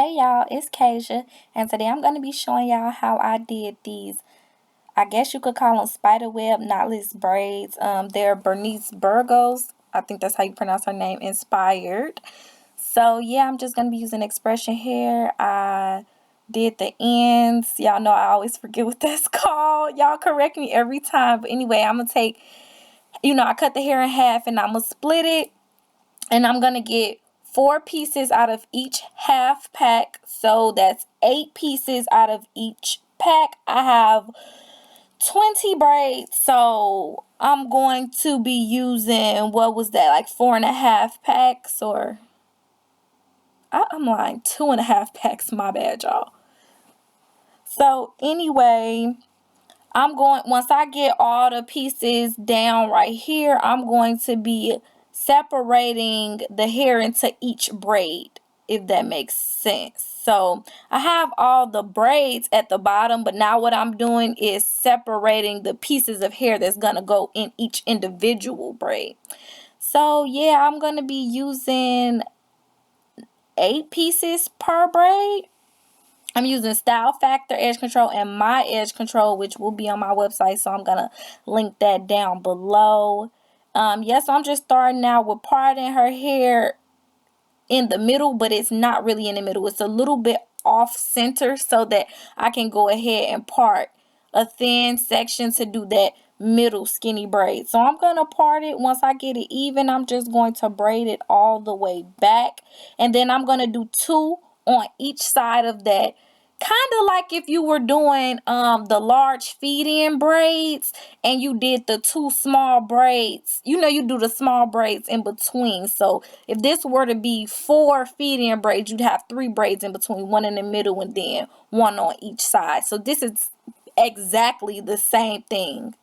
Hey y'all, it's Kasia, and today I'm going to be showing y'all how I did these, I guess you could call them spiderweb knotless braids. They're Bernice Burgos, I think that's how you pronounce her name, inspired. So yeah, I'm just going to be using expression hair. I did the ends. Y'all know I always forget what that's called. Y'all correct me every time. But anyway, I'm going to take, I cut the hair in half and I'm going to split it. And I'm going to get 4 pieces out of each half pack. So that's 8 pieces out of each pack. I have 20 braids. So I'm going to be using, what was that, like 4.5 packs, or I'm lying, 2.5 packs, my bad, y'all. So anyway, once I get all the pieces down right here, I'm going to be separating the hair into each braid, if that makes sense. So I have all the braids at the bottom, but now what I'm doing is separating the pieces of hair that's going to go in each individual braid. So yeah, I'm going to be using 8 pieces per braid. I'm using Style Factor Edge Control and My Edge Control, which will be on my website, so I'm going to link that down below. Yes, I'm just starting out with parting her hair in the middle, but it's not really in the middle. It's a little bit off center so that I can go ahead and part a thin section to do that middle skinny braid. So I'm going to part it. Once I get it even, I'm just going to braid it all the way back. And then I'm going to do 2 on each side of that. Kind of like if you were doing the large feed-in braids and you did the 2 small braids. You do the small braids in between. So if this were to be 4 feed-in braids, you'd have 3 braids in between, 1 in the middle and then 1 on each side. So this is exactly the same thing.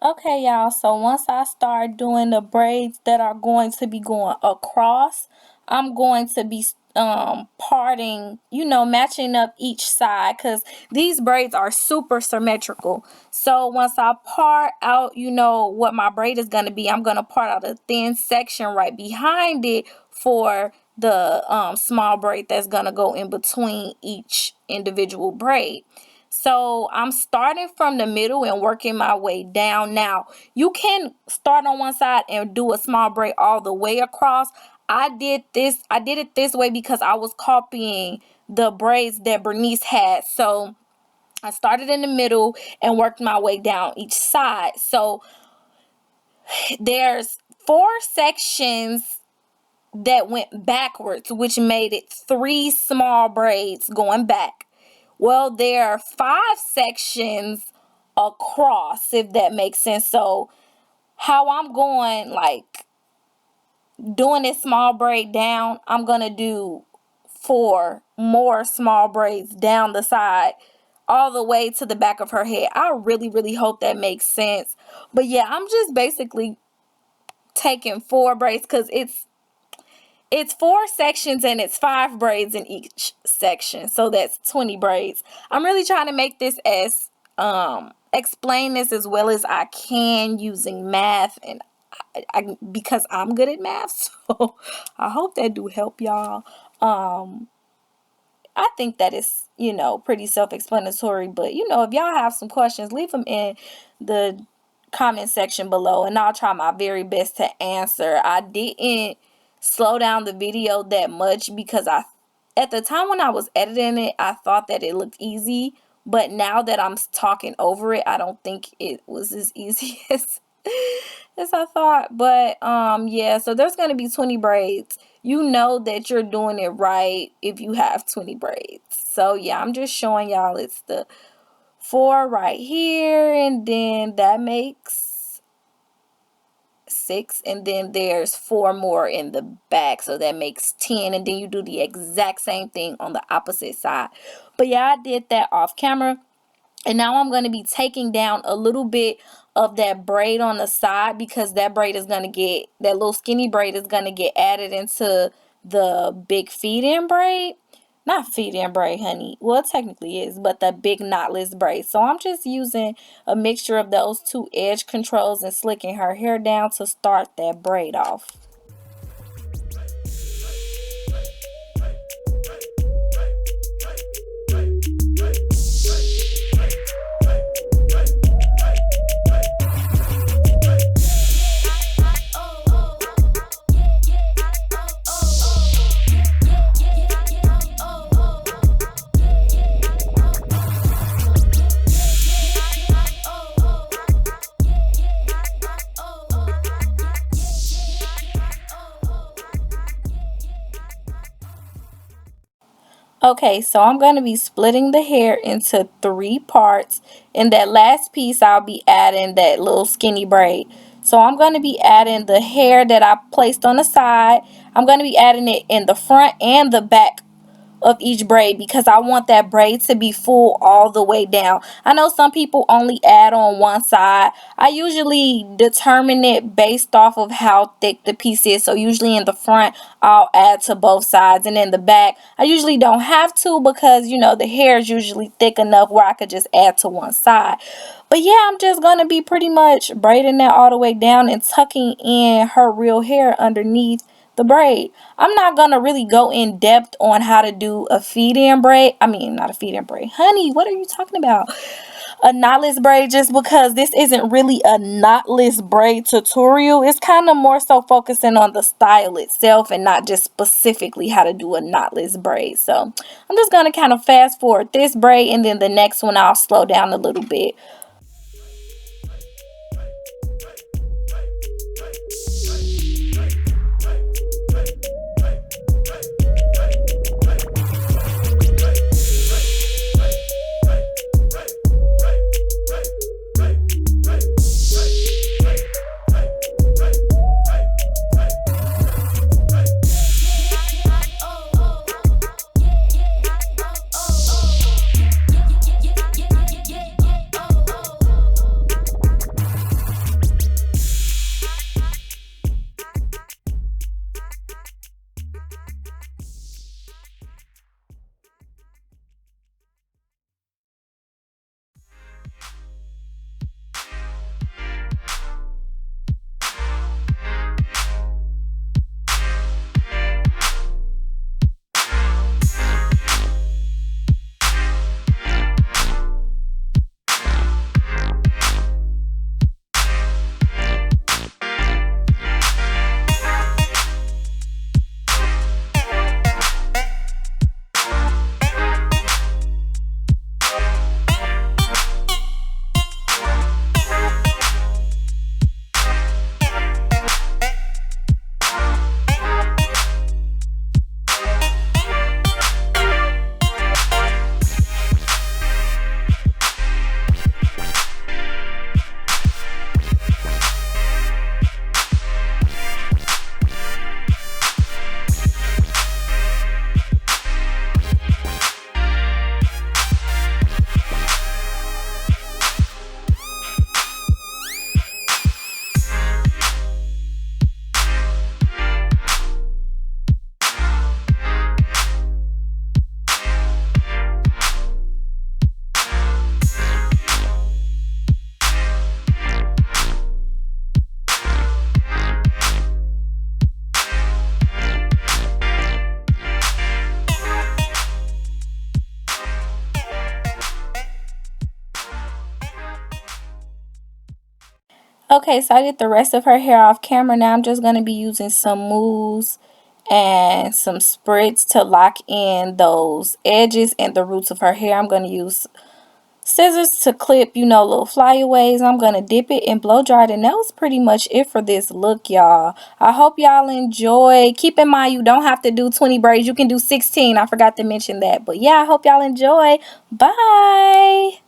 Okay, y'all, so once I start doing the braids that are going to be going across, I'm going to be parting, matching up each side, because these braids are super symmetrical. So once I part out, what my braid is going to be, I'm going to part out a thin section right behind it for the small braid that's going to go in between each individual braid. So I'm starting from the middle and working my way down. Now, you can start on one side and do a small braid all the way across. I did it this way because I was copying the braids that Bernice had. So I started in the middle and worked my way down each side. So there's 4 sections that went backwards, which made it 3 small braids going back. Well, there are 5 sections across, if that makes sense. So how I'm going, like, doing this small braid down, I'm gonna do 4 more small braids down the side all the way to the back of her head. I really hope that makes sense. But yeah, I'm just basically taking 4 braids because it's 4 sections and it's 5 braids in each section. So that's 20 braids. I'm really trying to make this as explain this as well as I can using math, and because I'm good at math. So I hope that do help y'all. I think that is, pretty self-explanatory, but if y'all have some questions, leave them in the comment section below and I'll try my very best to answer. I didn't slow down the video that much because at the time when I was editing it, I thought that it looked easy, but now that I'm talking over it, I don't think it was as easy as I thought. But yeah, so there's going to be 20 braids. You know that you're doing it right if you have 20 braids. So yeah, I'm just showing y'all it's the 4 right here, and then that makes 6, and then there's 4 more in the back, so that makes 10, and then you do the exact same thing on the opposite side. But yeah, I did that off camera. And now I'm going to be taking down a little bit of that braid on the side because that little skinny braid is going to get added into the big feed-in braid. Not feed-in braid, honey. Well, it technically is, but the big knotless braid. So I'm just using a mixture of those 2 edge controls and slicking her hair down to start that braid off. Okay, so I'm going to be splitting the hair into 3 parts. In that last piece, I'll be adding that little skinny braid. So I'm going to be adding the hair that I placed on the side. I'm going to be adding it in the front and the back of each braid because I want that braid to be full all the way down. I know some people only add on one side. I usually determine it based off of how thick the piece is. So usually in the front, I'll add to both sides, and in the back, I usually don't have to because the hair is usually thick enough where I could just add to one side. But yeah, I'm just going to be pretty much braiding that all the way down and tucking in her real hair underneath the braid. I'm not going to really go in depth on how to do a feed-in braid. I mean, not a feed-in braid. Honey, what are you talking about? A knotless braid, just because this isn't really a knotless braid tutorial. It's kind of more so focusing on the style itself and not just specifically how to do a knotless braid. So I'm just going to kind of fast forward this braid, and then the next one I'll slow down a little bit. Okay, so I did the rest of her hair off camera. Now I'm just going to be using some mousse and some spritz to lock in those edges and the roots of her hair. I'm going to use scissors to clip, you know, little flyaways. I'm going to dip it and blow dry it. And that was pretty much it for this look, y'all. I hope y'all enjoy. Keep in mind, you don't have to do 20 braids. You can do 16. I forgot to mention that. But yeah, I hope y'all enjoy. Bye.